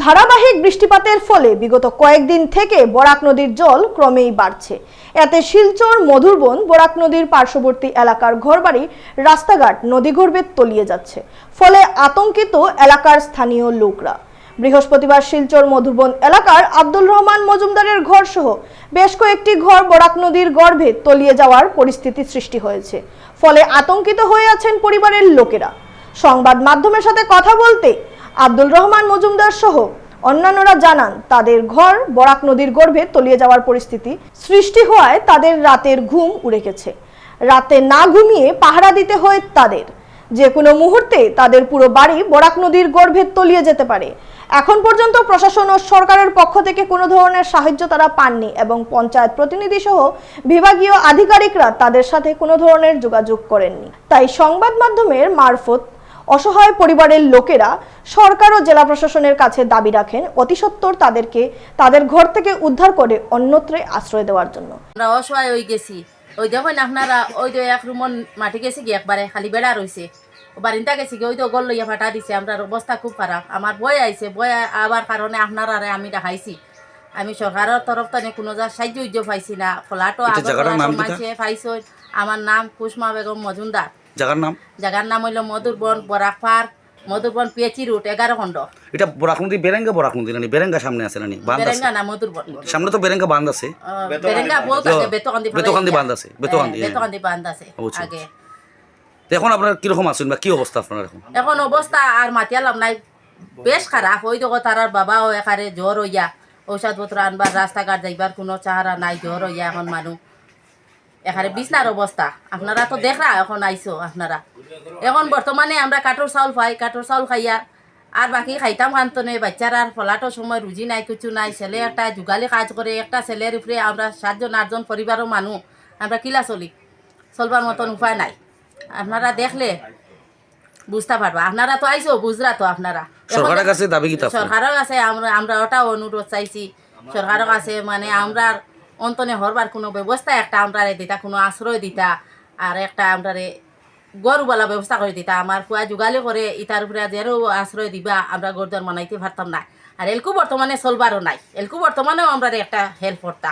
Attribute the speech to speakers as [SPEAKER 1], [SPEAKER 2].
[SPEAKER 1] ধারাবাহিক বৃষ্টিপাতের ফলে বিগত কয়েকদিন থেকে বরাক নদীর জল ক্রমেই বাড়ছে। এতে শিলচর, মধুরবন, বরাক নদীর পার্শ্ববর্তী এলাকার ঘরবাড়ি, রাস্তাঘাট নদীগর্ভে তলিয়ে যাচ্ছে। ফলে আতঙ্কিত এলাকার স্থানীয় লোকরা। বৃহস্পতিবার শিলচর মধুরবন এলাকার আব্দুল রহমান মজুমদারের ঘর সহ বেশ কয়েকটি ঘর বরাক নদীর গর্ভে তলিয়ে যাওয়ার পরিস্থিতি সৃষ্টি হয়েছে। ফলে আতঙ্কিত হয়ে আছেন পরিবারের লোকেরা। সংবাদ মাধ্যমের সাথে কথা বলতে আব্দুল রহমান মজুমদার সহ অন্যান্যরা জানান, তাদের ঘর বরাক নদীর গর্ভে তলিয়ে যাওয়ার পরিস্থিতি সৃষ্টি হওয়ায় তাদের রাতের ঘুম উড়ে গেছে। রাতে না ঘুমিয়ে পাহারা দিতে হয় তাদের। যে কোনো মুহূর্তে তাদের পুরো বাড়ি বরাক নদীর গর্ভে তলিয়ে যেতে পারে। এখন পর্যন্ত প্রশাসন ও সরকারের পক্ষ থেকে কোনো ধরনের সাহায্য তারা পাননি এবং পঞ্চায়েত প্রতিনিধি সহ বিভাগীয় আধিকারিকরা তাদের সাথে কোনো ধরনের যোগাযোগ করেননি। তাই সংবাদ মাধ্যমের মারফত অসহায় পরিবারের লোকেরা সরকার ও জেলা প্রশাসনের কাছে দাবি রাখেন অতি সত্বর তাদেরকে তাদের ঘর থেকে উদ্ধার করে অন্যত্রে আশ্রয় দেওয়ার জন্য।
[SPEAKER 2] আমরা অসহায় হয়ে গেছি। ওই দেখুন আপনারা, ওই তো এক রুমন মাটি গেছে কি একবারে খালি বেড়া রয়েছে, বারিন্দা গেছি কি ওই তো গল লইয়া ফাটা দিছে। আমরা অবস্থা খুব খারাপ। আমার বই আইছে, বই আবার কারণে আপনারা আমি দেখাইছি। আমি সরকারের তরফ থেকে কোনো যা সাহায্য পাইছি না। ফলাটো মাঝে পাইছ। আমার নাম কুসমা বেগম মজুমদার। জায়গার নাম হইল মধুরবন, বরাক পার্ক, মধুরবন পিএচি রুট 11 খণ্ড।
[SPEAKER 3] এটা বরাক নদী বেরেঙ্গা, বরাক নদী নানি বেরেঙ্গা সামনে আছে নানি বাঁধ আছে?
[SPEAKER 2] বেরেঙ্গা না, মধুরবন
[SPEAKER 3] সামনে তো বেরেঙ্গা বাঁধ আছে।
[SPEAKER 2] বেরেঙ্গা বহুত আগে
[SPEAKER 3] বেতকান্দি বাঁধ আছে,
[SPEAKER 2] বেতকান্দি বাঁধ আছে আগে।
[SPEAKER 3] এখন আপনারা কিরকম আছেন বা কি অবস্থা আপনার এখন?
[SPEAKER 2] এখন অবস্থা আর মাতিয়ালাম নাই, বেশ খারাপ। ওই তো তার বাবা ও একারে জ্বর হইয়া ঔষধপত্র আনবার, রাস্তাঘাট যাইবার কোনো চাহারা নাই, জ্বর হইয়া এখন মানুষ এখানে বিছনার অবস্থা। আপনারা তো দেখরা এখন আইসো আপনারা। এখন বর্তমানে আমরা কাঠোর চাউল পাই, কাঠোর চাউল খাইয়া আর বাকি খাইতাম খান্তনে। বাচ্চার আর ফলাটো সময় রুজি নাই, কিছু নাই। ছেলে একটা যুগালি কাজ করে, একটা ছেলের উপরে আমরা 7 জন 8 জন পরিবারের মানুষ, আমরা কিলা চলবার মতন উপায় নাই। আপনারা দেখলে বুঝতে পারবা। আপনারা তো আইসো, বুঝরা তো আপনারা।
[SPEAKER 3] সরকারের কাছে দাবি কি?
[SPEAKER 2] সরকারের কাছে আমরা ওটাও অনুরোধ চাইছি সরকারের কাছে, মানে আমরা অন্তনে হরবার কোনো ব্যবস্থা একটা আমরা দিতা, কোনো আশ্রয় দিতা, আর একটা আমরা গরুবালা ব্যবস্থা করে দিতা। আমার কুয়া যুগালি করে ইটার উপরে যেরও আশ্রয় দিবা, আমরা গরুদার মানাইতে পারতাম না। আর এলকু বর্তমানে চলবারও নাই, এলকু বর্তমানেও আমরা একটা হেল্প করতাম।